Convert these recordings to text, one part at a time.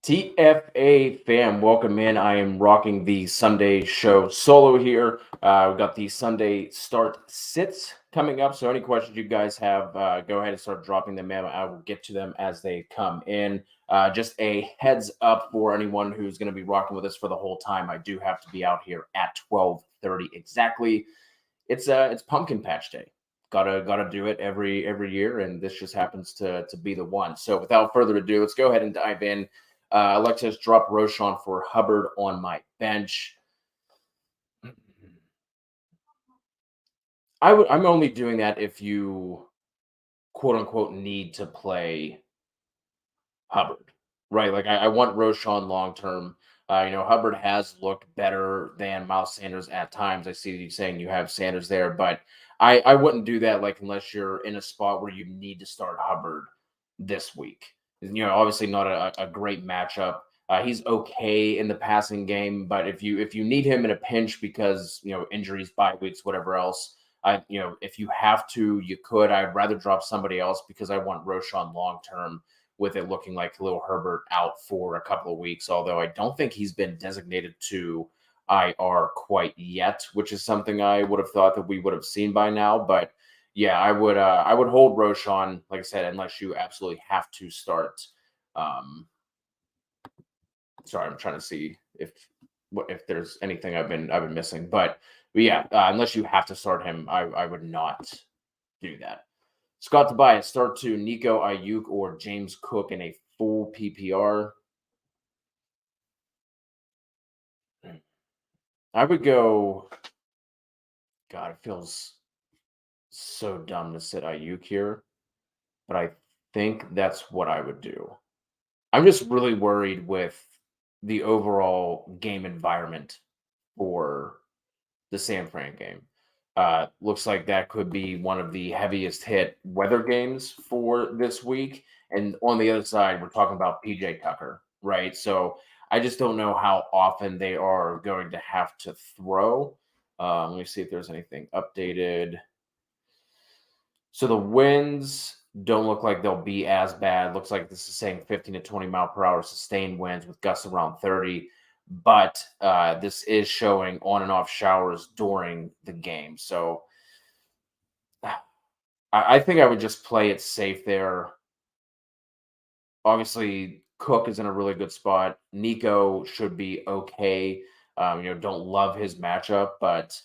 TFA fam, welcome in. I am rocking the Sunday show solo here. We've got the Sunday start sits coming up. So, any questions you guys have, go ahead and start dropping them in. I will get to them as they come in. Just a heads up for anyone who's going to be rocking with us for the whole time. I do have to be out here at 12:30 exactly. It's Pumpkin Patch Day. Gotta do it every year, and this just happens to be the one. So, without further ado, let's go ahead and dive in. Alexis dropped Roshan for Hubbard on my bench. I'm only doing that if you quote unquote need to play Hubbard, right? Like I want Roshan long term. Hubbard has looked better than Miles Sanders at times. I see you saying you have Sanders there, but I wouldn't do that like unless you're in a spot where you need to start Hubbard this week. Obviously not a great matchup. He's okay in the passing game, but if you need him in a pinch because injuries, bye weeks, whatever else, if you have to, you could. I'd rather drop somebody else because I want Roshan long term with it looking like Khalil Herbert out for a couple of weeks, although I don't think he's been designated to IR quite yet, which is something I would have thought that we would have seen by now. But yeah, I would hold Roshan, like I said, unless you absolutely have to start. Sorry, I'm trying to see if there's anything I've been missing. But yeah, unless you have to start him, I would not do that. Scott Tobias, start to Nico Ayuk or James Cook in a full PPR. I would go. God, it feels so dumb to sit Ayuk here, but I think that's what I would do. I'm just really worried with the overall game environment for the San Fran game. Looks like that could be one of the heaviest hit weather games for this week. And on the other side, we're talking about PJ Tucker, right? So I just don't know how often they are going to have to throw. Let me see if there's anything updated. So the winds don't look like they'll be as bad. Looks like this is saying 15 to 20 mile per hour sustained winds with gusts around 30. But this is showing on and off showers during the game. So I think I would just play it safe there. Obviously, Cook is in a really good spot. Nico should be okay. Don't love his matchup, but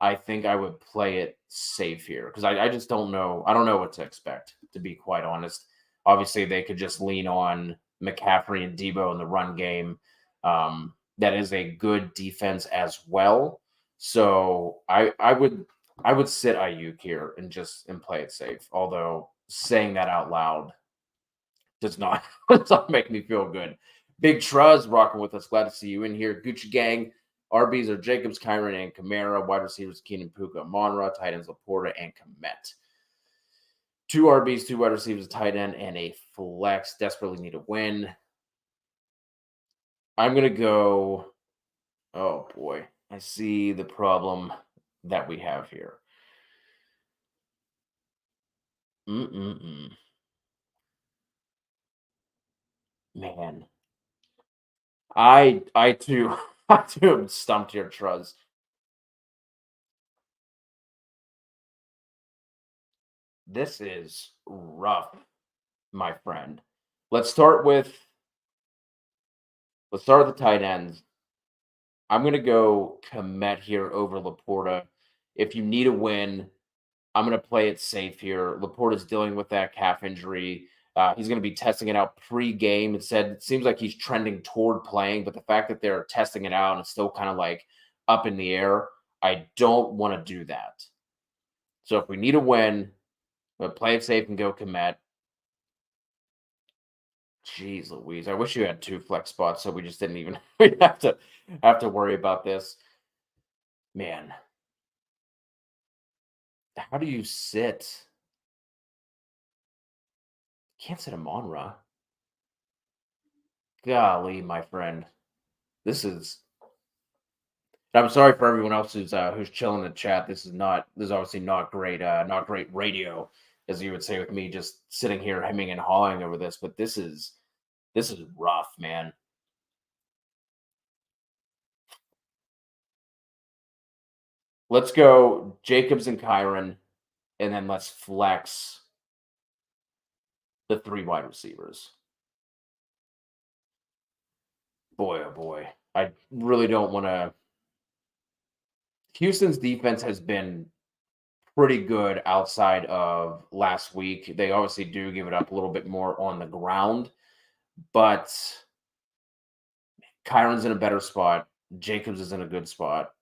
I think I would play it safe here because I just don't know. I don't know what to expect, to be quite honest. Obviously, they could just lean on McCaffrey and Debo in the run game. That is a good defense as well. So I would sit Ayuk here and play it safe. Although saying that out loud does not does not make me feel good. Big Truz rocking with us. Glad to see you in here. Gucci Gang. RBs are Jacobs, Kyron, and Kamara. Wide receivers Keenan Puka, Monra. Tight ends Laporta and Komet. Two RBs, two wide receivers, a tight end, and a flex. Desperately need a win. I'm going to go. Oh, boy. I see the problem that we have here. Mm-mm-mm. Man. I too I too am stumped here, Truz. This is rough, my friend. Let's start with let's start with the tight ends. I'm gonna go Komet here over Laporta. If you need a win, I'm gonna play it safe here. Laporta's dealing with that calf injury. He's gonna be testing it out pre-game. It seems like he's trending toward playing, but the fact that they're testing it out and it's still kind of like up in the air, I don't want to do that. So if we need a win, but play it safe and go Komet. Jeez Louise. I wish you had two flex spots so we just didn't even we have to worry about this. Man, how do you sit? Can't sit a Monra. Golly, my friend. This is I'm sorry for everyone else who's chilling in the chat. This is obviously not great radio, as you would say with me just sitting here hemming and hawing over this, but this is This is rough, man. Let's go Jacobs and Kyron, and then let's flex the three wide receivers. Boy, oh boy. I really don't want to. Houston's defense has been pretty good outside of last week. They obviously do give it up a little bit more on the ground, but Kyron's in a better spot. Jacobs is in a good spot.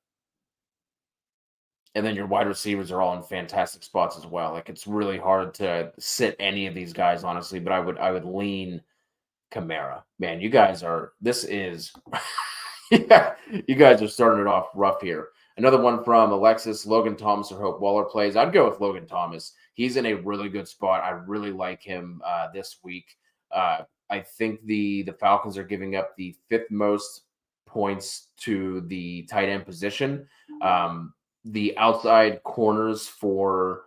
And then your wide receivers are all in fantastic spots as well. Like it's really hard to sit any of these guys, honestly, but I would lean Kamara. Man, you guys are this is yeah, you guys are starting it off rough here. Another one from Alexis, Logan Thomas or Hope Waller plays. I'd go with Logan Thomas. He's in a really good spot. I really like him this week. I think the Falcons are giving up the fifth most points to the tight end position. The outside corners for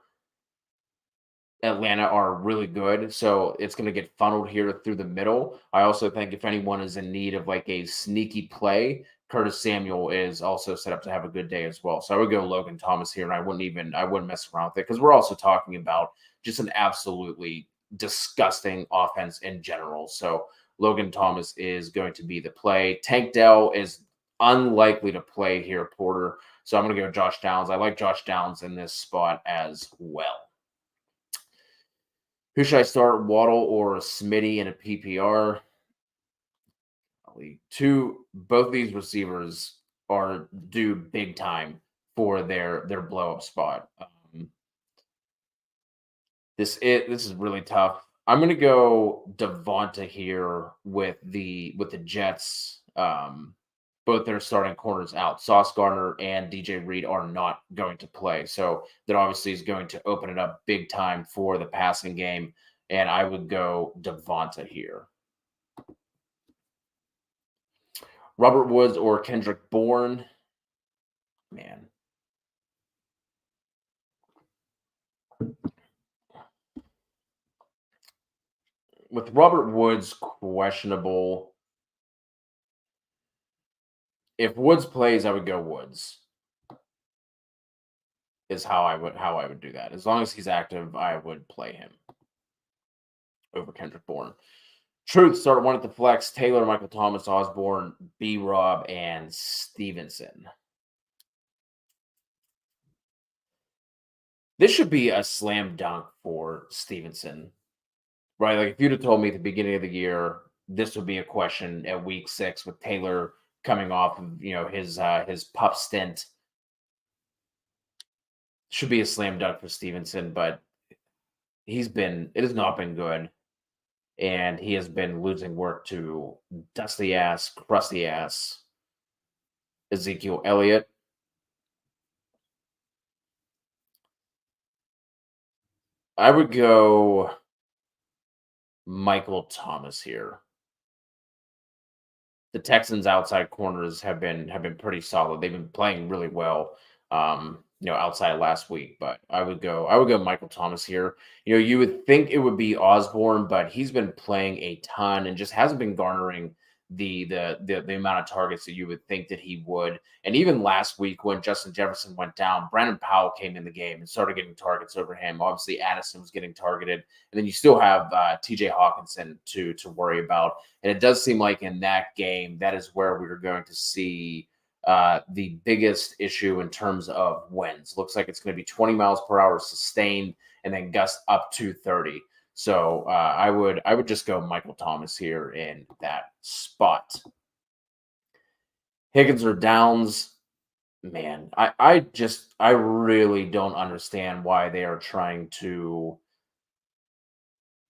Atlanta are really good, so it's going to get funneled here through the middle. I also think if anyone is in need of like a sneaky play, Curtis Samuel is also set up to have a good day as well. So I would go Logan Thomas here, and I wouldn't mess around with it because we're also talking about just an absolutely disgusting offense in general. So Logan Thomas is going to be the play. Tank Dell is unlikely to play here, Porter. So I'm going to go Josh Downs. I like Josh Downs in this spot as well. Who should I start, Waddle or Smitty in a PPR? Both these receivers are due big time for their blow up spot. This is really tough. I'm gonna go Devonta here with the Jets. Both their starting corners out. Sauce Gardner and DJ Reed are not going to play. So that obviously is going to open it up big time for the passing game. And I would go Devonta here. Robert Woods or Kendrick Bourne. Man. With Robert Woods questionable, if Woods plays, I would go Woods. Is how I would do that. As long as he's active, I would play him over Kendrick Bourne. Truth start one at the flex. Taylor, Michael Thomas, Osborne, B. Rob, and Stevenson. This should be a slam dunk for Stevenson, right? Like if you'd have told me at the beginning of the year this would be a question at week 6 with Taylor coming off of his pup stint, should be a slam dunk for Stevenson, but it has not been good. And he has been losing work to dusty ass, crusty ass Ezekiel Elliott. I would go Michael Thomas here. The Texans outside corners have been pretty solid. They've been playing really well. Outside of last week, but I would go Michael Thomas here. You would think it would be Osborne, but he's been playing a ton and just hasn't been garnering the amount of targets that you would think that he would. And even last week when Justin Jefferson went down, Brandon Powell came in the game and started getting targets over him. Obviously, Addison was getting targeted, and then you still have T.J. Hawkinson to worry about. And it does seem like in that game, that is where we are going to see the biggest issue in terms of winds. Looks like it's going to be 20 miles per hour sustained, and then gust up to 30. So I would just go Michael Thomas here in that spot. Higgins or Downs, man, I really don't understand why they are trying to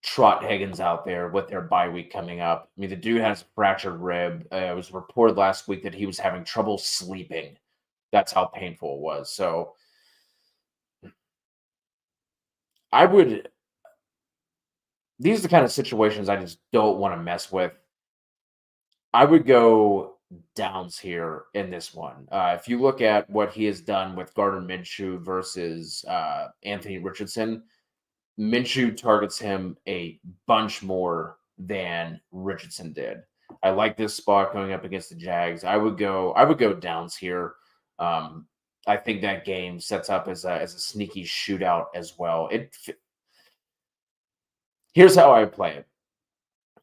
trot Higgins out there with their bye week coming up. I mean, the dude has a fractured rib. It was reported last week that he was having trouble sleeping. That's how painful it was. So I would these are the kind of situations I just don't want to mess with. I would go Downs here in this one. If you look at what he has done with Gardner Minshew versus Anthony Richardson, Minshew targets him a bunch more than Richardson did. I like this spot going up against the Jags. I would go Downs here. Um, I think that game sets up as a sneaky shootout as well. Here's how I play it.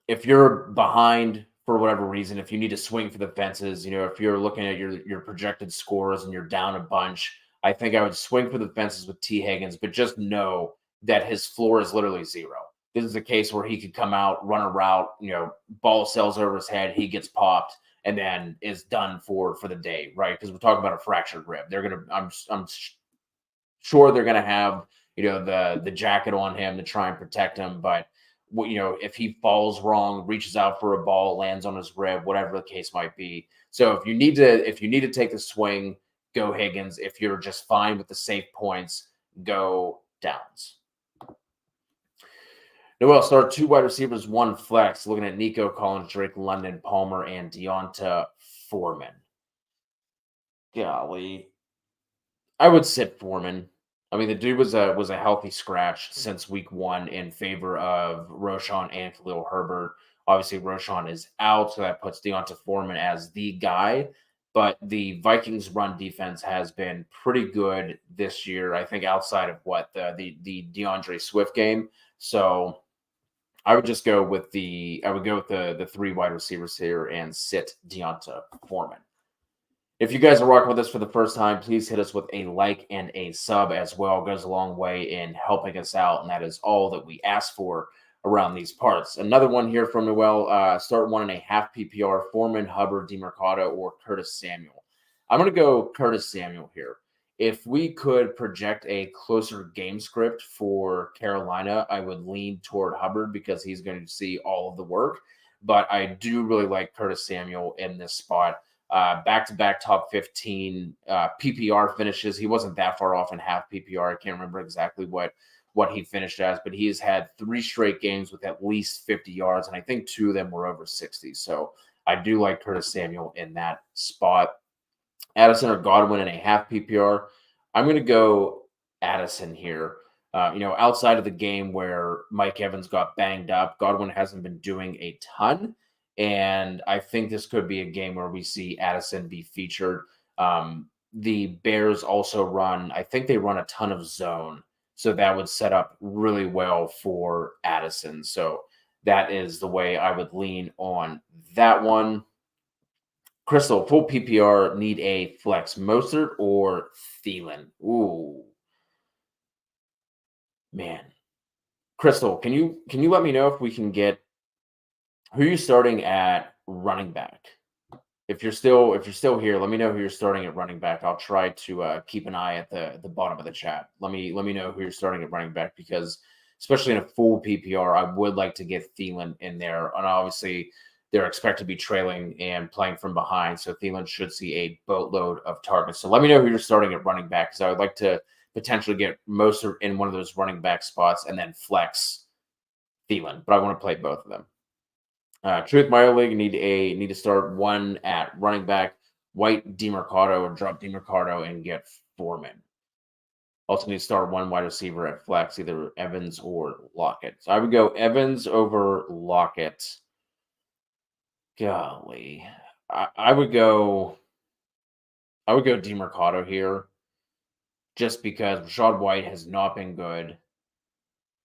If you're behind for whatever reason, if you need to swing for the fences, if you're looking at your projected scores and you're down a bunch, I think I would swing for the fences with T. Higgins, but just know that his floor is literally zero. This is a case where he could come out, run a route, ball sails over his head, he gets popped, and then is done for the day, right? Because we're talking about a fractured rib. They're gonna, I'm sure they're going to have the jacket on him to try and protect him, but if he falls wrong, reaches out for a ball, lands on his rib, whatever the case might be. So if you need to take the swing, go Higgins. If you're just fine with the safe points, go Downs. Noel, start two wide receivers, one flex. Looking at Nico Collins, Drake London, Palmer, and Deonta Foreman. Golly, I would sit Foreman. I mean, the dude was a healthy scratch since week one in favor of Roschon and Khalil Herbert. Obviously, Roschon is out, so that puts Deonta Foreman as the guy. But the Vikings' run defense has been pretty good this year. I think outside of what the DeAndre Swift game. So I would just go with the three wide receivers here and sit Deonta Foreman. If you guys are rocking with us for the first time, please hit us with a like and a sub as well. It goes a long way in helping us out, and that is all that we ask for around these parts. Another one here from Noel, start 1.5 PPR, Foreman, Hubbard, DeMercado, or Curtis Samuel. I'm going to go Curtis Samuel here. If we could project a closer game script for Carolina, I would lean toward Hubbard because he's going to see all of the work. But I do really like Curtis Samuel in this spot. Back-to-back top 15 PPR finishes. He wasn't that far off in half PPR. I can't remember exactly what he finished as, but he has had 3 straight games with at least 50 yards, and I think 2 of them were over 60. So I do like Curtis Samuel in that spot. Addison or Godwin in a half PPR. I'm going to go Addison here. Outside of the game where Mike Evans got banged up, Godwin hasn't been doing a ton. And I think this could be a game where we see Addison be featured. The Bears also I think they run a ton of zone. So that would set up really well for Addison. So that is the way I would lean on that one. Crystal, full PPR, need a flex. Mostert or Thielen? Ooh, man. Crystal, can you let me know if we can get who you're starting at running back? If you're still here, let me know who you're starting at running back. I'll try to keep an eye at the bottom of the chat. Let me know who you're starting at running back because especially in a full PPR, I would like to get Thielen in there. And obviously, they're expected to be trailing and playing from behind, so Thielen should see a boatload of targets. So let me know who you're starting at running back because I would like to potentially get most in one of those running back spots and then flex Thielen, but I want to play both of them. Truth Meyer League need to start one at running back, White DeMercado, or drop DeMercado and get Foreman. Also need to start one wide receiver at flex, either Evans or Lockett. So I would go Evans over Lockett. Golly, I would go DeMercado here, just because Rashad White has not been good,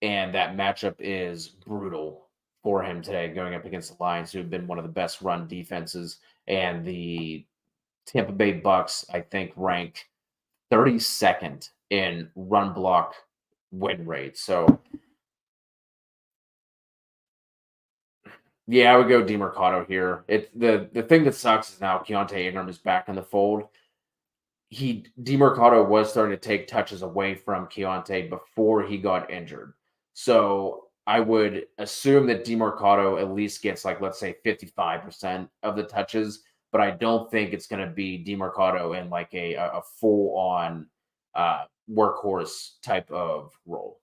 and that matchup is brutal for him today, going up against the Lions, who have been one of the best run defenses, and the Tampa Bay Bucks, I think, rank 32nd in run block win rate. So, yeah, I would go DeMercado here. The thing that sucks is now Keontae Ingram is back in the fold. DeMercado was starting to take touches away from Keontae before he got injured. So I would assume that DeMercado at least gets, like, let's say 55% of the touches, but I don't think it's going to be DeMercado in like a full on workhorse type of role.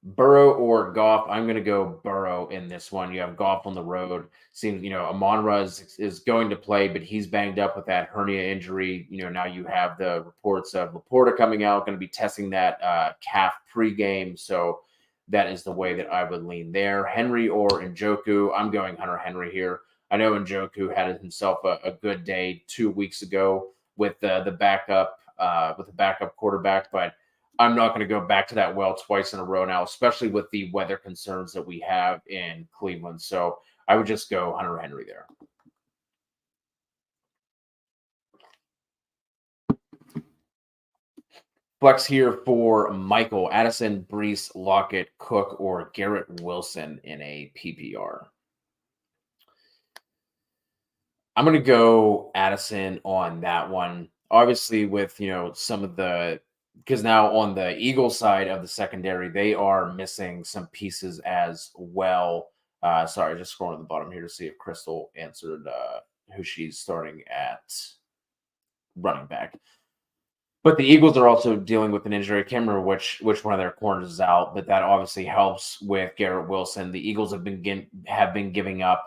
Burrow or Goff? I'm going to go Burrow in this one. You have Goff on the road. Seems, Amon-Ra is going to play, but he's banged up with that hernia injury. Now you have the reports of Laporta coming out, going to be testing that calf pregame. So that is the way that I would lean there. Henry or Njoku. I'm going Hunter Henry here. I know Njoku had himself a good day 2 weeks ago with the backup quarterback, but I'm not going to go back to that well twice in a row now, especially with the weather concerns that we have in Cleveland. So I would just go Hunter Henry there. Flex here for Michael Addison, Brees, Lockett, Cook, or Garrett Wilson in a PPR. I'm going to go Addison on that one. Obviously, with some of the because now on the Eagles side of the secondary, they are missing some pieces as well. Sorry, just scrolling to the bottom here to see if Crystal answered who she's starting at running back. But the Eagles are also dealing with an injury. I can't remember which one of their corners is out, but that obviously helps with Garrett Wilson. The Eagles have been giving up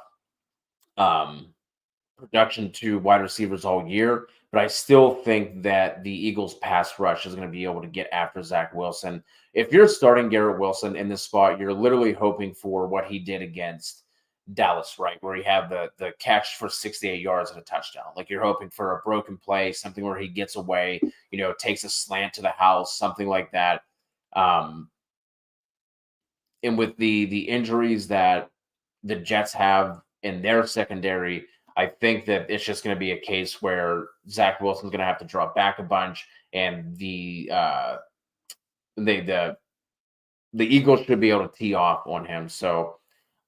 production to wide receivers all year, but I still think that the Eagles' pass rush is going to be able to get after Zach Wilson. If you're starting Garrett Wilson in this spot, you're literally hoping for what he did against Dallas, right? Where he had the catch for 68 yards and a touchdown. Like you're hoping for a broken play, something where he gets away, takes a slant to the house, something like that. And with the injuries that the Jets have in their secondary, I think that it's just going to be a case where Zach Wilson's going to have to drop back a bunch, and the Eagles should be able to tee off on him. So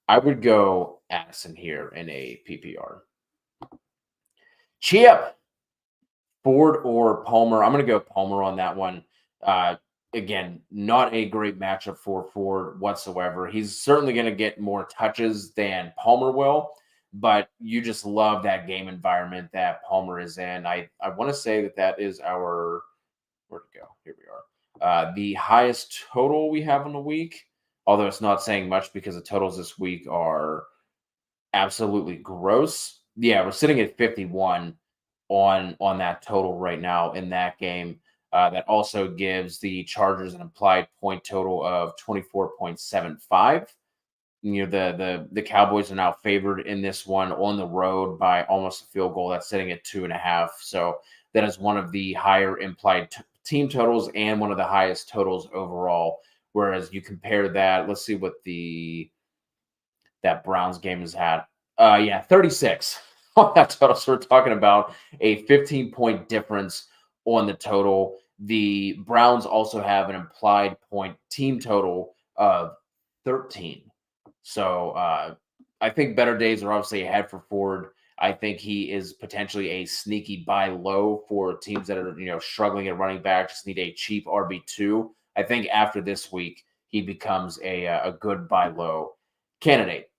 I would go Addison here in a PPR. Chip, Ford or Palmer. I'm going to go Palmer on that one. Again, not a great matchup for Ford whatsoever. He's certainly going to get more touches than Palmer will, but you just love that game environment that Palmer is in. I want to say that is our where'd it go? Here we are. The highest total we have in the week, although it's not saying much because the totals this week are absolutely gross. Yeah, we're sitting at 51 on that total right now in that game. That also gives the Chargers an implied point total of 24.75. The Cowboys are now favored in this one on the road by almost a field goal. That's sitting at 2.5. So that is one of the higher implied team totals and one of the highest totals overall. Whereas you compare that, let's see what that Browns game has had. 36 on that total. So we're talking about a 15-point difference on the total. The Browns also have an implied point team total of 13. So I think better days are obviously ahead for Ford. I think he is potentially a sneaky buy low for teams that are struggling at running back, just need a cheap RB2. I think after this week he becomes a good buy low candidate.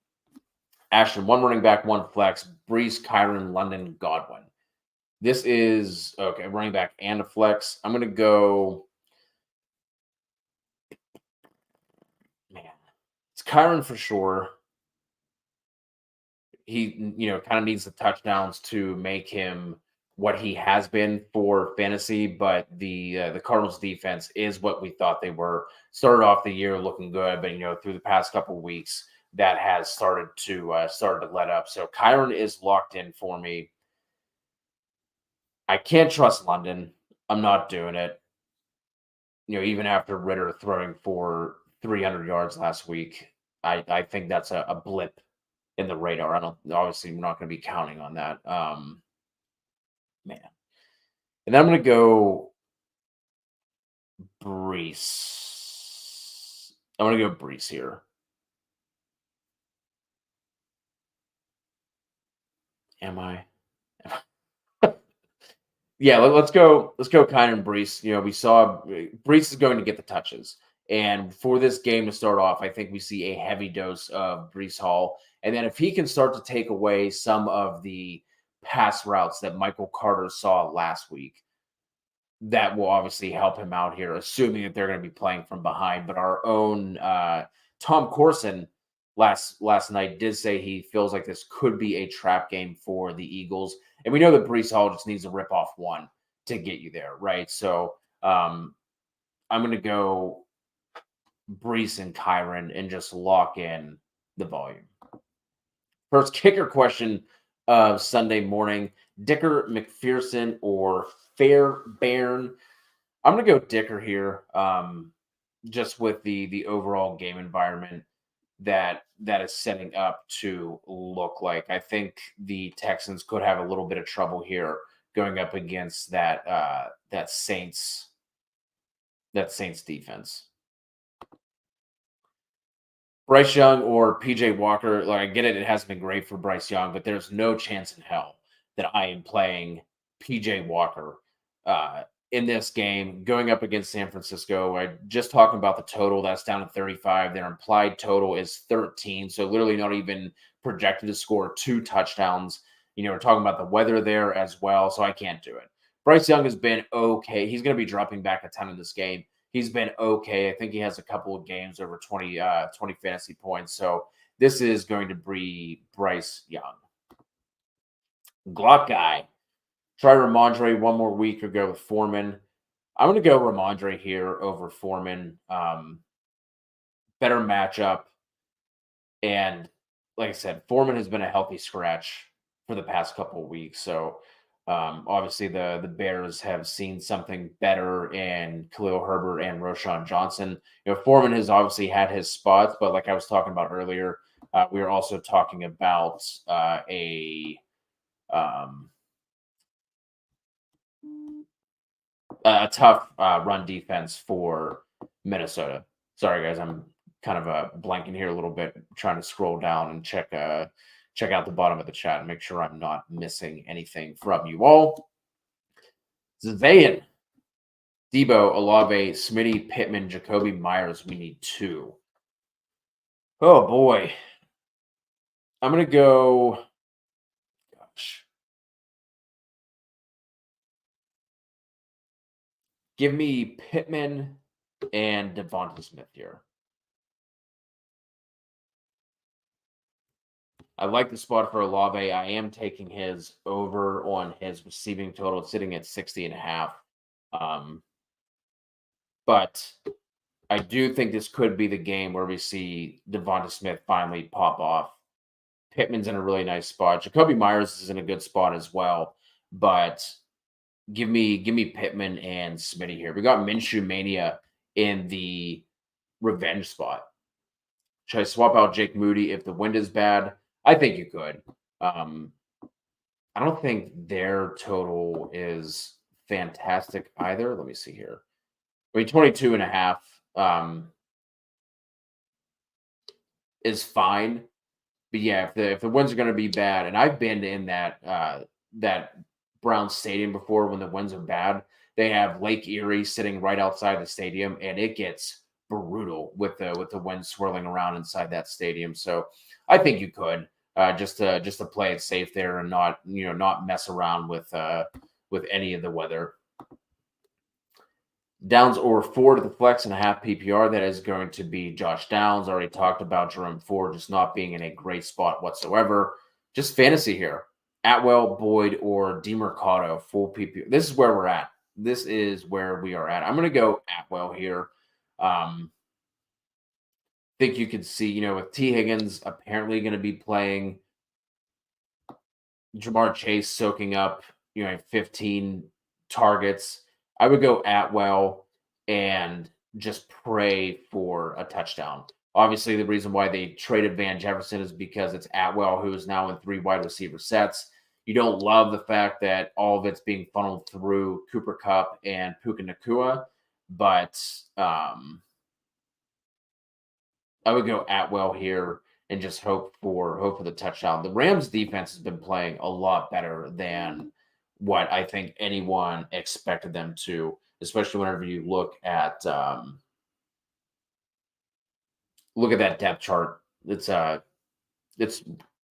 Ashton, one running back, one flex. Brees, Kyron, London, Godwin. This is okay. Running back and a flex. I'm gonna go. Man, it's Kyron for sure. He, kind of needs the touchdowns to make him what he has been for fantasy. But the Cardinals defense is what we thought they were. Started off the year looking good, but through the past couple of weeks, that has started to let up. So Kyron is locked in for me. I can't trust London. I'm not doing it. Even after Ritter throwing for 300 yards last week, I think that's a blip in the radar. Obviously we're not going to be counting on that. Man. And then I'm going to go Brees. I'm going to go Brees here. Am I? Yeah, let's go Kyron Brees. We saw Brees is going to get the touches. And for this game to start off, I think we see a heavy dose of Brees Hall. And then if he can start to take away some of the pass routes that Michael Carter saw last week, that will obviously help him out here, assuming that they're going to be playing from behind. But our own Tom Corson last night did say he feels like this could be a trap game for the Eagles. And we know that Brees Hall just needs to rip off one to get you there, right? So I'm going to go Brees and Kyron and just lock in the volume. First kicker question of Sunday morning: Dicker McPherson or Fairbairn? I'm gonna go Dicker here. Just with the overall game environment that is setting up to look like. I think the Texans could have a little bit of trouble here going up against that Saints defense. Bryce Young or PJ Walker, like I get it, it hasn't been great for Bryce Young, but there's no chance in hell that I am playing PJ Walker uh, in this game going up against San Francisco. I just talking about the total that's down to 35. Their implied total is 13, so literally not even projected to score 2 touchdowns. We're talking about the weather there as well, so I can't do it. Bryce Young has been okay. He's going to be dropping back a ton in this game. He's been okay. I think he has a couple of games over 20 fantasy points. So this is going to be Bryce Young. Glock guy. Try Ramondre one more week or go with Foreman. I'm going to go Ramondre here over Foreman. Better matchup. And like I said, Foreman has been a healthy scratch for the past couple of weeks. So obviously the Bears have seen something better in Khalil Herbert and Roshan Johnson. Foreman has obviously had his spots, but like I was talking about earlier, we were also talking about um, a tough run defense for Minnesota. Sorry, guys, I'm kind of blanking here a little bit, trying to scroll down and check out the bottom of the chat and make sure I'm not missing anything from you all. Zayn, Debo, Olave, Smitty, Pittman, Jacoby Myers. We need 2. Oh boy, I'm gonna go. Gosh, give me Pittman and Devonta Smith here. I like the spot for Olave. I am taking his over on his receiving total. It's sitting at 60.5. But I do think this could be the game where we see Devonta Smith finally pop off. Pittman's in a really nice spot. Jacoby Myers is in a good spot as well. But give me Pittman and Smitty here. We got Minshew Mania in the revenge spot. Should I swap out Jake Moody if the wind is bad? I think you could. Um, I don't think their total is fantastic either. Let me see here. I mean, 22.5 is fine. But yeah, if the winds are going to be bad, and I've been in that Brown Stadium before when the winds are bad, they have Lake Erie sitting right outside the stadium, and it gets brutal with the wind swirling around inside that stadium. So I think you could just to play it safe there and not mess around with any of the weather. Downs or Ford at the flex and a half PPR. That is going to be Josh Downs. Already talked about Jerome Ford just not being in a great spot whatsoever. Just fantasy here. Atwell, Boyd, or DeMercado, full PPR. This is where we're at. This is where we are at. I'm going to go Atwell here. Think you could see, with T. Higgins apparently going to be playing, Jamar Chase soaking up, 15 targets. I would go Atwell and just pray for a touchdown. Obviously, the reason why they traded Van Jefferson is because it's Atwell who is now in 3 wide receiver sets. You don't love the fact that all of it's being funneled through Cooper Kupp and Puka Nacua, but I would go Atwell here and just hope for the touchdown. The Rams defense has been playing a lot better than what I think anyone expected them to, especially whenever you look at that depth chart. It's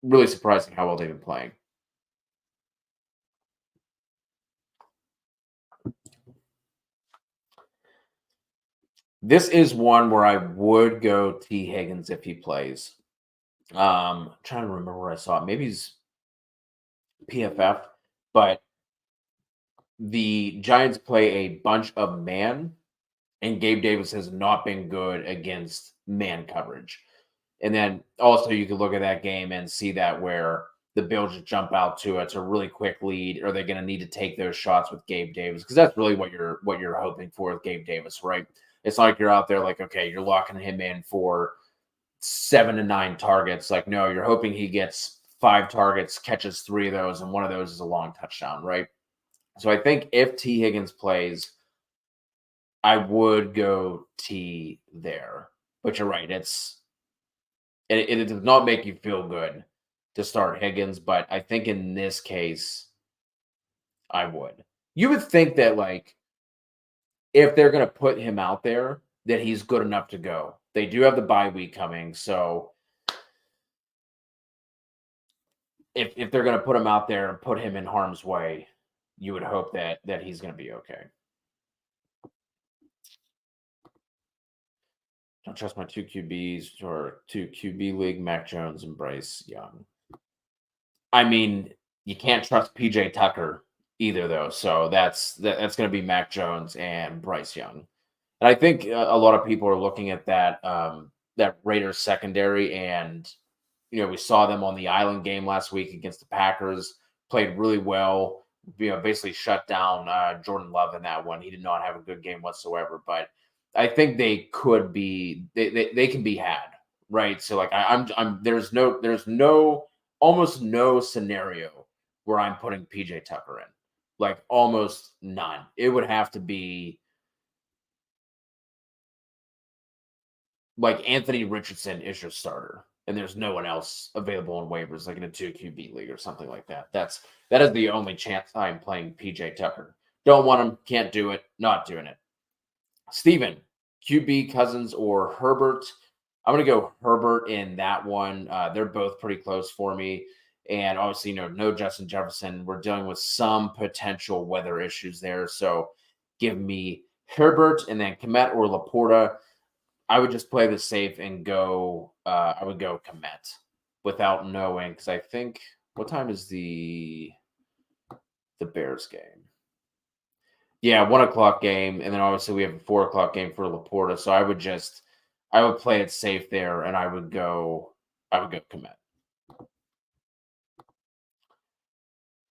really surprising how well they've been playing. This is one where I would go T. Higgins if he plays. Trying to remember where I saw it. Maybe he's PFF, but the Giants play a bunch of man, and Gabe Davis has not been good against man coverage. And then also you could look at that game and see that where the Bills just jump out to it's a really quick lead. Are they going to need to take those shots with Gabe Davis? Because that's really what you're hoping for with Gabe Davis, right? It's not like you're out there like, okay, you're locking him in for 7 to 9 targets. Like, no, you're hoping he gets 5 targets, catches 3 of those, and one of those is a long touchdown, right? So I think if T. Higgins plays, I would go T there. But you're right. It does not make you feel good to start Higgins, but I think in this case, I would. You would think that like if they're gonna put him out there, that he's good enough to go. They do have the bye week coming, so if they're gonna put him out there and put him in harm's way, you would hope that he's gonna be okay. Don't trust my 2 QBs or 2 QB league, Mac Jones and Bryce Young. I mean, you can't trust PJ Tucker either, though. So that's going to be Mac Jones and Bryce Young. And I think a lot of people are looking at that Raiders secondary, and we saw them on the Island game last week against the Packers. Played really well. Basically shut down Jordan Love in that one. He did not have a good game whatsoever, but I think they could be they can be had, right? So like I'm there's no almost no scenario where I'm putting PJ Tucker in. Like almost none. It would have to be like Anthony Richardson is your starter, and there's no one else available on waivers, like in a 2 QB league or something like that. That is the only chance I'm playing PJ Tucker. Don't want him, can't do it, not doing it. Steven, QB Cousins or Herbert? I'm gonna go Herbert in that one. They're both pretty close for me. And obviously, no Justin Jefferson. We're dealing with some potential weather issues there. So give me Herbert and then Komet or Laporta. I would just play the safe and go. I would go Komet without knowing because I think what time is the Bears game? Yeah, 1 o'clock game, and then obviously we have a 4 o'clock game for Laporta. So I would play it safe there, and I would go Komet.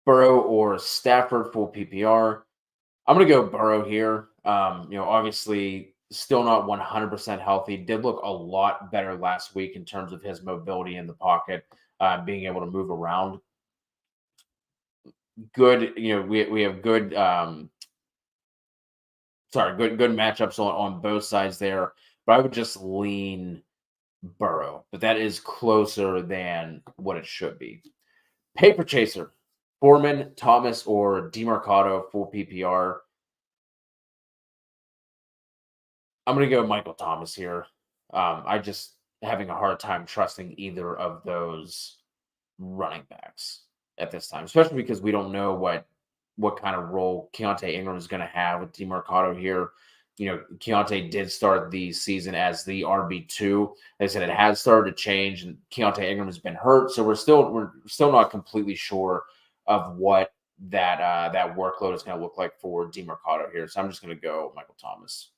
Burrow or Stafford full PPR. I'm gonna go Burrow here. Obviously still not 100% healthy. Did look a lot better last week in terms of his mobility in the pocket, being able to move around. Good, we have good good matchups on both sides there. But I would just lean Burrow, but that is closer than what it should be. Paper chaser, Foreman, Thomas, or DeMarcado full PPR. I'm going to go Michael Thomas here. I just having a hard time trusting either of those running backs at this time, especially because we don't know what kind of role Keontae Ingram is going to have with DeMarcado here. Keontae did start the season as the RB2. They said it has started to change, and Keontae Ingram has been hurt, so we're still not completely sure of what that workload is going to look like for DeMarcado here. So I'm just going to go Michael Thomas.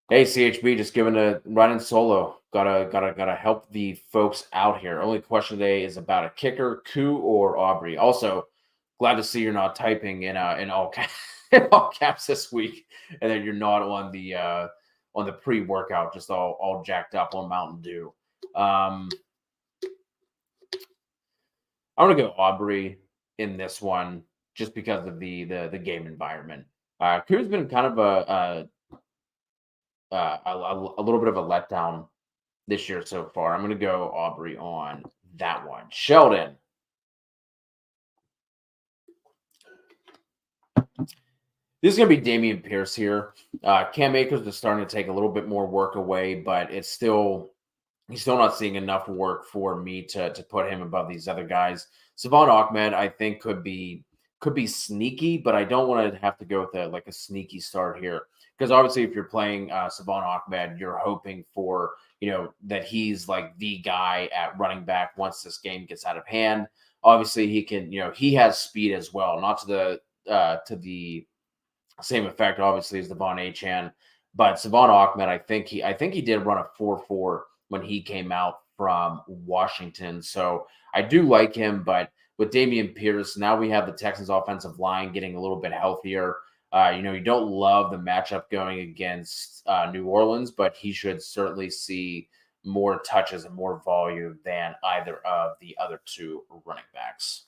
Hey, CHB, just giving a running solo. Gotta help the folks out here. Only question today is about a kicker, Koo or Aubrey. Also, glad to see you're not typing in all caps, in all caps this week, and that you're not on the pre-workout, just all jacked up on Mountain Dew. I'm gonna go Aubrey in this one just because of the game environment. Koo's been kind of a little bit of a letdown this year so far. I'm going to go Aubrey on that one. Sheldon. This is going to be Damian Pierce here. Cam Akers is starting to take a little bit more work away, but he's still not seeing enough work for me to put him above these other guys. Savon Ahmed, I think, could be sneaky, but I don't want to have to go with a sneaky start here. Because obviously, if you're playing Savon Ahmed, you're hoping for that he's like the guy at running back once this game gets out of hand. Obviously, he can he has speed as well, not to the Same effect, obviously, as Devon Achan, but Savon Ahmed, I think he did run a 4.4 when he came out from Washington. So I do like him, but with Damian Pierce, now we have the Texans offensive line getting a little bit healthier. You don't love the matchup going against New Orleans, but he should certainly see more touches and more volume than either of the other two running backs.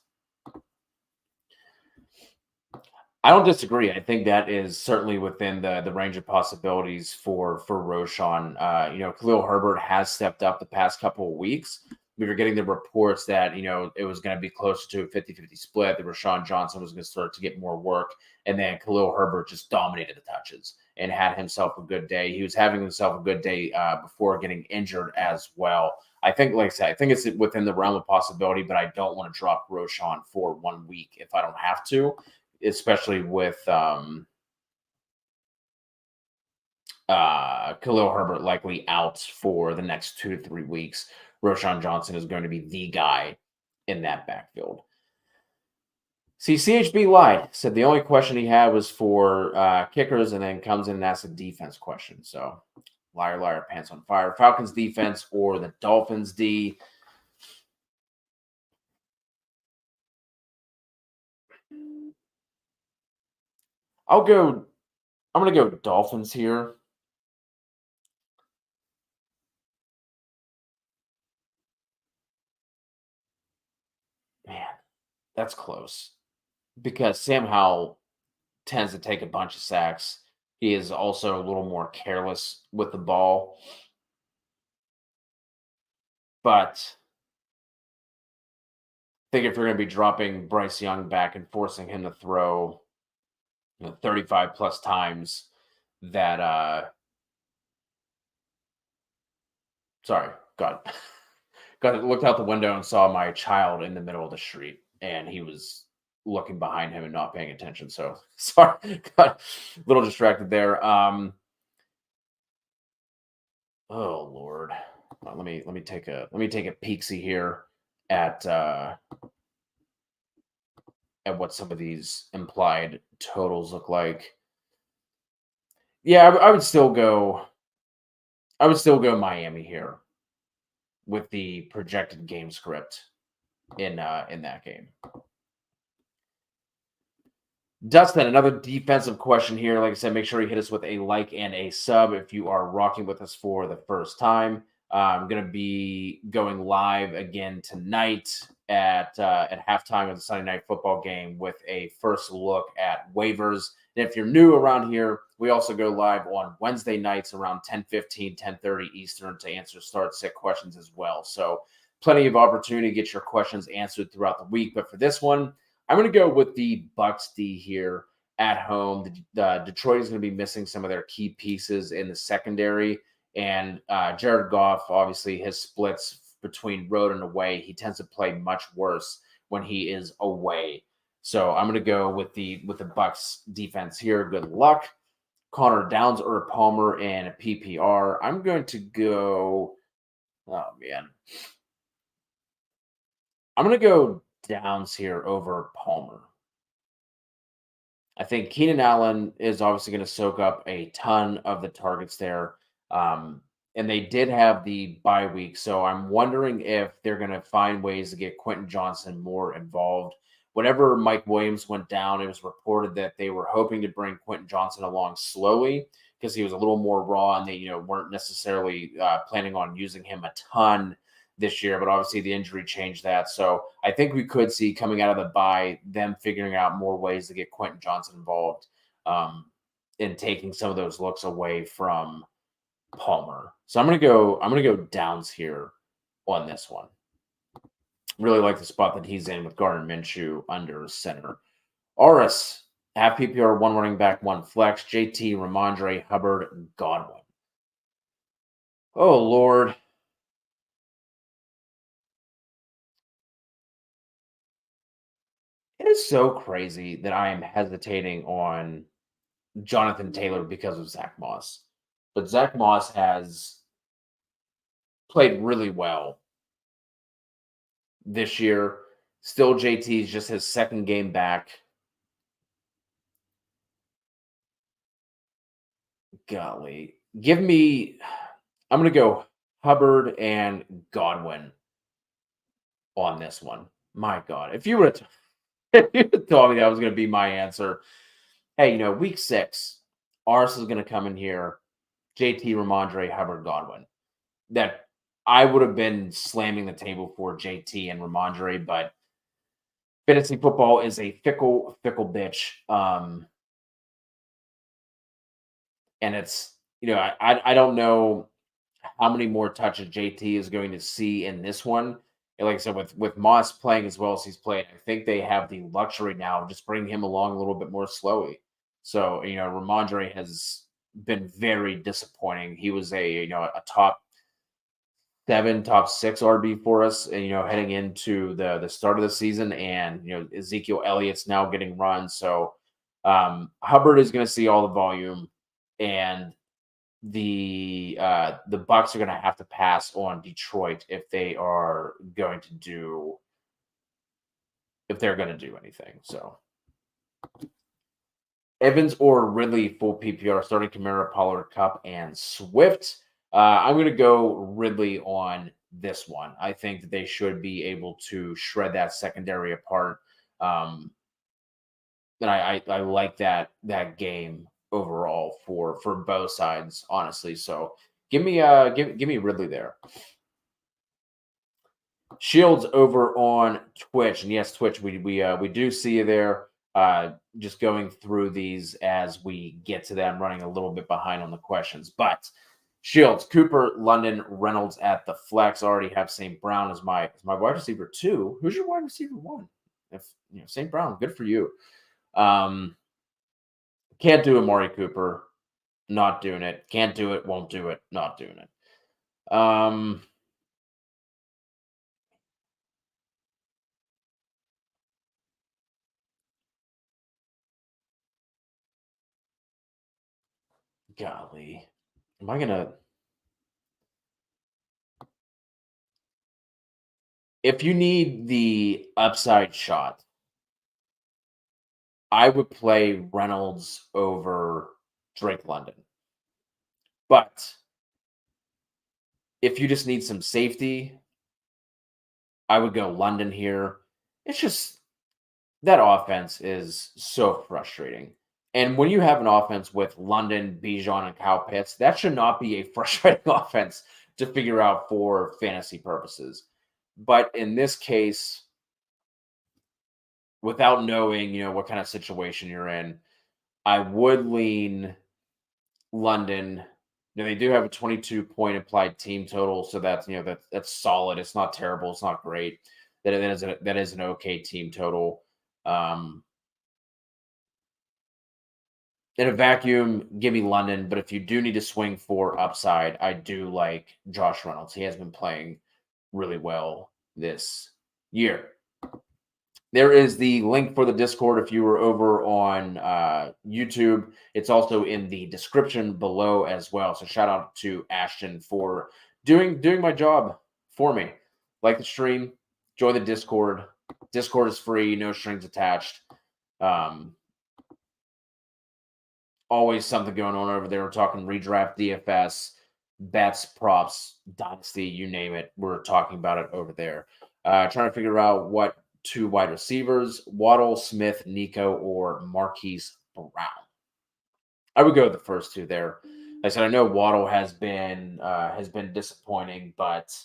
I don't disagree. I think that is certainly within the range of possibilities for Roshan. Khalil Herbert has stepped up the past couple of weeks. We were getting the reports that it was going to be closer to a 50-50 split. That Rashawn Johnson was going to start to get more work, and then Khalil Herbert just dominated the touches and had himself a good day. He was having himself a good day before getting injured as well. I think, like I said, I think it's within the realm of possibility, but I don't want to drop Roshan for 1 week if I don't have to, especially with Khalil Herbert likely out for the next 2 to 3 weeks. Roshan Johnson is going to be the guy in that backfield. See, CHB lied. Said the only question he had was for kickers, and then comes in and asks a defense question. So, liar, liar, pants on fire. Falcons defense or the Dolphins D? I'll go. I'm going to go Dolphins here. Man, that's close because Sam Howell tends to take a bunch of sacks. He is also a little more careless with the ball. But I think if you're going to be dropping Bryce Young back and forcing him to throw 35 plus times, that sorry, God, God looked out the window and saw my child in the middle of the street, and he was looking behind him and not paying attention. So sorry, got a little distracted there. Oh Lord, let me take a peeksy here at at what some of these implied totals look like. Yeah, I would still go. I would still go Miami here with the projected game script in that game. Dustin, another defensive question here. Like I said, make sure you hit us with a like and a sub if you are rocking with us for the first time. I'm going to be going live again tonight at halftime of the Sunday night football game with a first look at waivers. And if you're new around here, we also go live on Wednesday nights around 10:15, 10:30 Eastern to answer start sit questions as well. So plenty of opportunity to get your questions answered throughout the week. But for this one, I'm going to go with the Bucks D here at home. Detroit is going to be missing some of their key pieces in the secondary, and Jared Goff, obviously, his splits between road and away, he tends to play much worse when he is away. So I'm going to go with the Bucks defense here. Good luck. Connor Downs or Palmer in PPR. I'm going to go. Oh man, I'm going to go Downs here over Palmer. I think Keenan Allen is obviously going to soak up a ton of the targets there. Um, and they did have the bye week. So I'm wondering if they're going to find ways to get Quentin Johnson more involved. Whenever Mike Williams went down, it was reported that they were hoping to bring Quentin Johnson along slowly because he was a little more raw, and they weren't necessarily planning on using him a ton this year, but obviously the injury changed that. So I think we could see coming out of the bye them figuring out more ways to get Quentin Johnson involved in taking some of those looks away from Palmer. So I'm gonna go Downs here on this one. Really like the spot that he's in with Gardner Minshew under center. Oris, half PPR, one running back, one flex. JT, Ramondre, Hubbard, Godwin. Oh Lord. It is so crazy that I am hesitating on Jonathan Taylor because of Zach Moss. But Zach Moss has played really well this year. Still, JT is just his second game back. golly. Give me I'm gonna go Hubbard and Godwin on this one. My God. If you would have if you had told me that was gonna be my answer, hey, week 6, ours is gonna come in here, JT, Ramondre, Hubbard, Godwin. That I would have been slamming the table for JT and Ramondre, but fantasy football is a fickle, fickle bitch. And it's, I don't know how many more touches JT is going to see in this one. And like I said, with Moss playing as well as he's played, I think they have the luxury now of just bringing him along a little bit more slowly. So, Ramondre has been very disappointing. He was a top 7, top 6 RB for us, heading into the start of the season, and Ezekiel Elliott's now getting run. So Hubbard is going to see all the volume, and the Bucks are going to have to pass on Detroit if they're going to do anything. So Evans or Ridley full PPR, starting Kamara, Pollard, Cup, and Swift. I'm going to go Ridley on this one. I think that they should be able to shred that secondary apart. And I like that game overall for both sides, honestly. So give me Ridley there. Shields over on Twitch, and yes, Twitch, we do see you there. Just going through these as we get to them, running a little bit behind on the questions. But Shields, Cooper, London, Reynolds at the flex. Already have St. Brown as my wide receiver 2. Who's your wide receiver 1? If St. Brown, good for you. Can't do Amari Cooper, not doing it. Can't do it, won't do it, not doing it. Golly. Am I gonna if you need the upside shot, I would play Reynolds over Drake London. But if you just need some safety, I would go London here. It's just that offense is so frustrating. And when you have an offense with London, Bijan, and Kyle Pitts, that should not be a frustrating offense to figure out for fantasy purposes. But in this case, without knowing, what kind of situation you're in, I would lean London. They do have a 22-point implied team total, so that's solid. It's not terrible. It's not great. That is an okay team total. In a vacuum, give me London. But if you do need to swing for upside, I do like Josh Reynolds. He has been playing really well this year. There is the link for the Discord if you were over on YouTube. It's also in the description below as well. So shout out to Ashton for doing my job for me. Like the stream, join the Discord. Discord is free, no strings attached. Always something going on over there. We're talking redraft, DFS, bets, props, dynasty, you name it. We're talking about it over there. Trying to figure out what 2 wide receivers, Waddle, Smith, Nico, or Marquise Brown. I would go with the first 2 there. Like I said, I know Waddle has been disappointing, but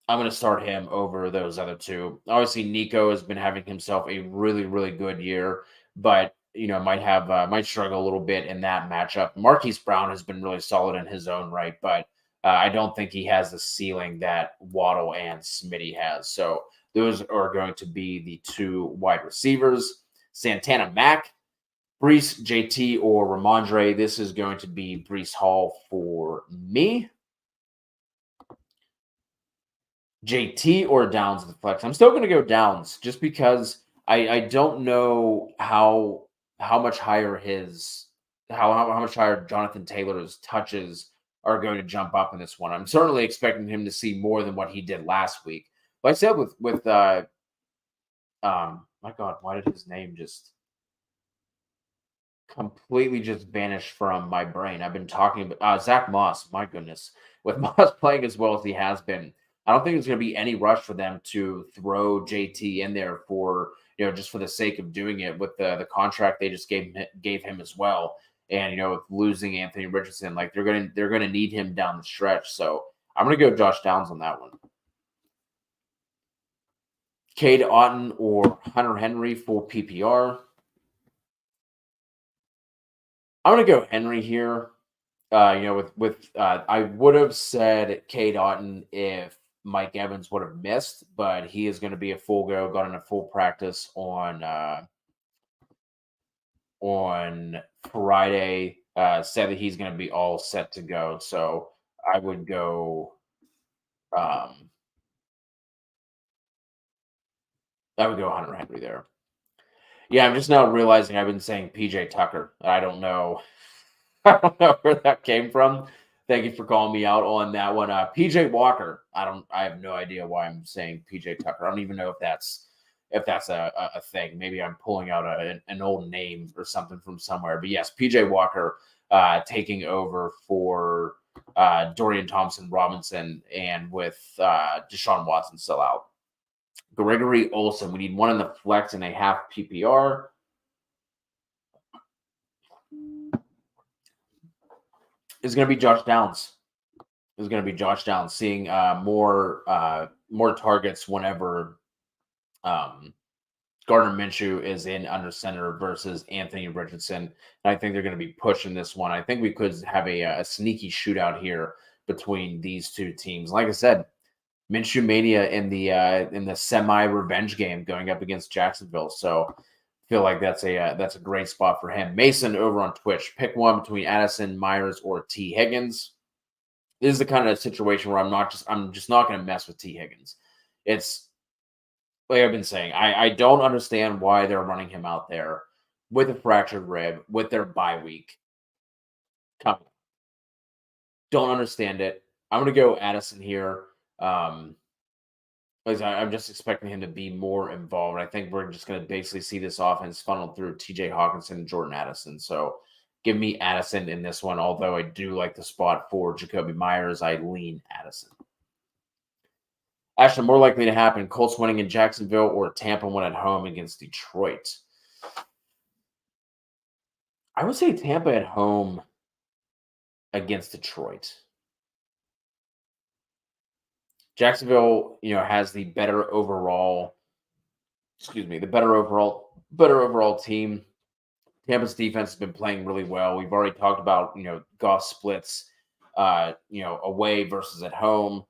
I'm going to start him over those other 2. Obviously, Nico has been having himself a really, really good year, but might struggle a little bit in that matchup. Marquise Brown has been really solid in his own right, but I don't think he has the ceiling that Waddle and Smitty has. So those are going to be the 2 wide receivers. Santana Mack, Brees, JT, or Ramondre. This is going to be Brees Hall for me. JT or Downs at the flex. I'm still going to go Downs just because I don't know how much higher how much higher Jonathan Taylor's touches are going to jump up in this one. I'm certainly expecting him to see more than what he did last week. But I said with my God, why did his name just completely just vanished from my brain. I've been talking about Zach Moss. My goodness, with Moss playing as well as he has been, I don't think there's going to be any rush for them to throw JT in there for just for the sake of doing it with the contract they just gave him as well. And with losing Anthony Richardson, like they're gonna need him down the stretch. So I'm gonna go Josh Downs on that one. Cade Otton or Hunter Henry for PPR. I'm gonna go Henry here. I would have said Cade Otton if Mike Evans would have missed, but he is going to be a full go. Got in a full practice on Friday. Said that he's going to be all set to go. So I would go. Um, I would go Hunter Henry there. Yeah, I'm just now realizing I've been saying PJ Tucker. I don't know. I don't know where that came from. Thank you for calling me out on that one. PJ Walker. I have no idea why I'm saying PJ Tucker. I don't even know if that's a thing. Maybe I'm pulling out an old name or something from somewhere. But yes, PJ Walker taking over for Dorian Thompson Robinson, and with Deshaun Watson still out. Gregory Olson. We need one in the flex and a half PPR. Is going to be Josh Downs. Is going to be Josh Downs, seeing more targets whenever Gardner Minshew is in under center versus Anthony Richardson. And I think they're going to be pushing this one. I think we could have a sneaky shootout here between these two teams. Like I said, Minshew mania in the semi revenge game going up against Jacksonville. So I feel like that's a great spot for him. Mason over on Twitch. Pick one between Addison, Myers, or T. Higgins. This is the kind of situation where I'm just not going to mess with T. Higgins. It's like I've been saying. I don't understand why they're running him out there with a fractured rib with their bye week coming. Don't understand it. I'm going to go Addison here. Because I'm just expecting him to be more involved. I think we're just going to basically see this offense funneled through T.J. Hawkinson and Jordan Addison. So give me Addison in this one. Although I do like the spot for Jacoby Myers, I lean Addison. Actually, more likely to happen: Colts winning in Jacksonville or Tampa win at home against Detroit. I would say Tampa at home against Detroit. Jacksonville, has the better overall. Excuse me, the better overall team. Tampa's defense has been playing really well. We've already talked about, Goff splits, away versus at home.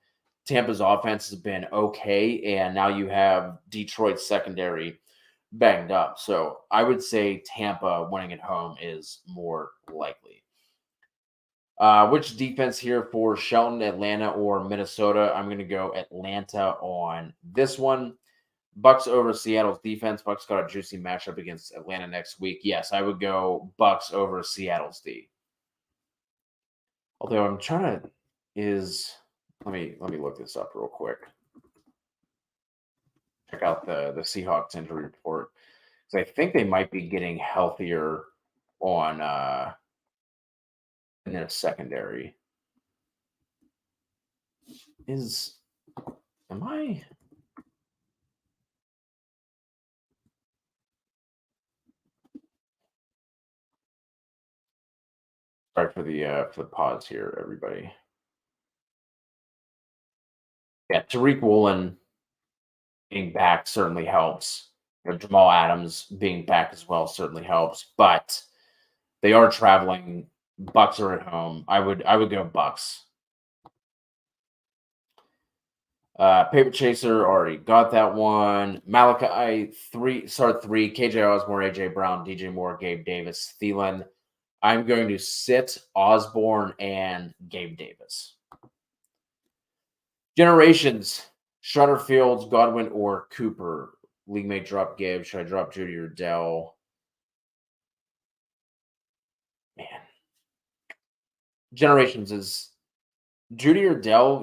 Tampa's offense has been okay, and now you have Detroit's secondary banged up. So I would say Tampa winning at home is more likely. Which defense here for Shelton, Atlanta, or Minnesota? I'm going to go Atlanta on this one. Bucks over Seattle's defense. Bucks got a juicy matchup against Atlanta next week. Yes, I would go Bucks over Seattle's D. Although I'm trying to let me look this up real quick. Check out the Seahawks injury report, because I think they might be getting healthier on in their secondary. Am I? Sorry for the pause here, everybody. Yeah, Tariq Woolen being back certainly helps. Jamal Adams being back as well certainly helps. But they are traveling. Bucks are at home. I would go Bucks. Paper Chaser already got that one. Malachi three, KJ Osborne, AJ Brown, DJ Moore, Gabe Davis, Thielen. I'm going to sit Osborne and Gabe Davis. Generations: Shutter Fields, Godwin, or Cooper. League mate drop Gabe. Should I drop Judy or Dell? Man. Generations is Judy or Dell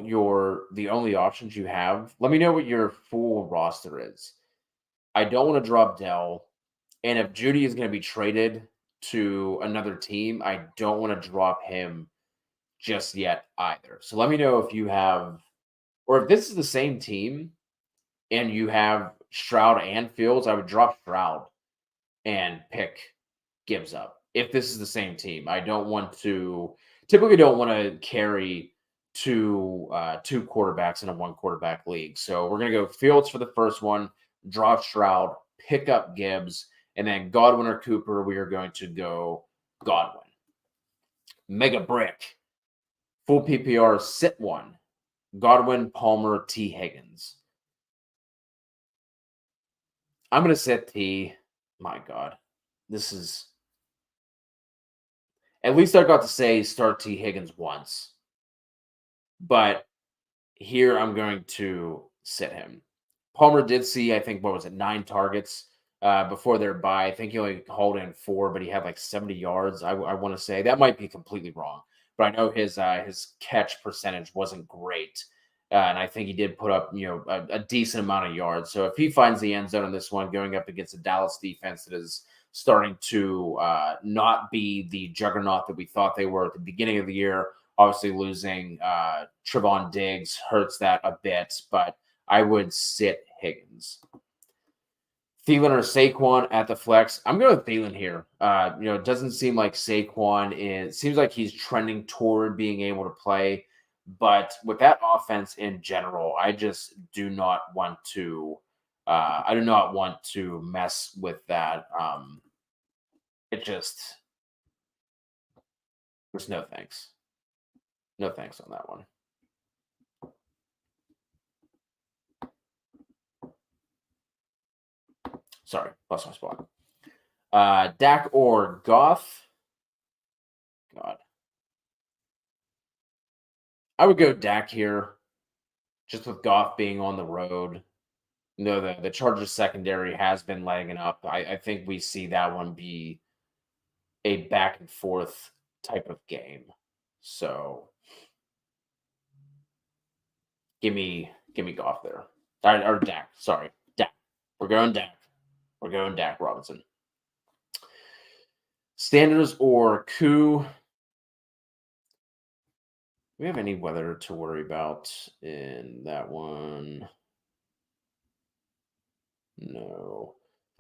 the only options you have? Let me know what your full roster is. I don't want to drop Dell. And if Judy is going to be traded to another team, I don't want to drop him just yet either. So let me know if you have, or if this is the same team and you have Stroud and Fields, I would drop Stroud and pick Gibbs up. If this is the same team, I don't want to, typically don't want to carry two quarterbacks in a one quarterback league. So we're gonna go Fields for the first one, drop Stroud, pick up Gibbs, and then Godwin or Cooper, we are going to go Godwin. Mega Brick, full PPR, sit one. Godwin, Palmer, T. Higgins. I'm going to sit T. My God. This is. At least I got to say start T. Higgins once. But here I'm going to sit him. Palmer did see, I think, what was it, 9 targets before their bye. I think he only hauled in 4, but he had like 70 yards. I want to say that might be completely wrong, but I know his catch percentage wasn't great, and I think he did put up a decent amount of yards. So if he finds the end zone on this one, going up against a Dallas defense that is starting to not be the juggernaut that we thought they were at the beginning of the year. Obviously, losing Trevon Diggs hurts that a bit, but I would sit Higgins. Thielen or Saquon at the flex. I'm going with Thielen here. It doesn't seem like Saquon is. Seems like he's trending toward being able to play, but with that offense in general, I just do not want to. I do not want to mess with that. It just. There's no thanks. No thanks on that one. Sorry, lost my spot. Dak or Goff? God. I would go Dak here, just with Goff being on the road. The Chargers secondary has been lagging up. I think we see that one be a back and forth type of game. So give me Goff there. Or Dak. Sorry. Dak. We're going Dak. We're going Dak Robinson. Sanders or Koo? Do we have any weather to worry about in that one? No.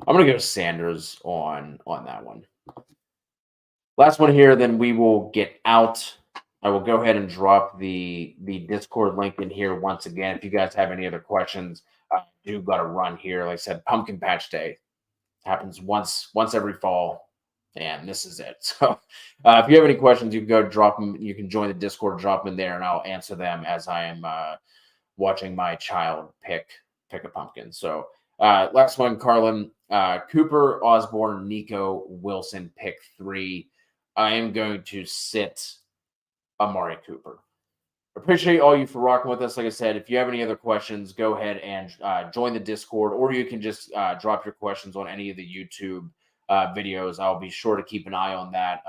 I'm going to go Sanders on that one. Last one here, then we will get out. I will go ahead and drop the Discord link in here once again. If you guys have any other questions, I do got to run here. Like I said, Pumpkin Patch Day happens once every fall, and this is it. So if you have any questions, you can go drop them. You can join the Discord, drop them in there, and I'll answer them as I am watching my child pick a pumpkin. So last one, Carlin, Cooper, Osborne, Nico, Wilson, pick 3. I am going to sit Amari Cooper. Appreciate all you for rocking with us. Like I said, if you have any other questions, go ahead and join the Discord, or you can just drop your questions on any of the YouTube videos. I'll be sure to keep an eye on that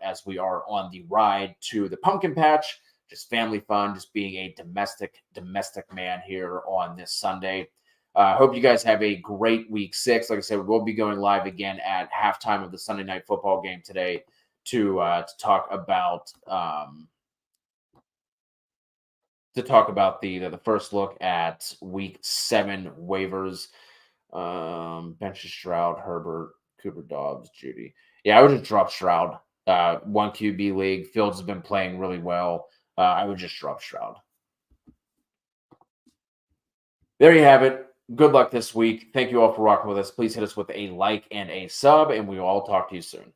as we are on the ride to the pumpkin patch. Just family fun, just being a domestic man here on this Sunday. Hope you guys have a great week 6. Like I said, we'll be going live again at halftime of the Sunday night football game today to talk about the first look at week 7 waivers. Benches Stroud, Herbert, Cooper, Dobbs, Judy. Yeah, I would just drop Stroud. 1 QB league. Fields has been playing really well. I would just drop Stroud. There you have it. Good luck this week. Thank you all for rocking with us. Please hit us with a like and a sub, and we will all talk to you soon.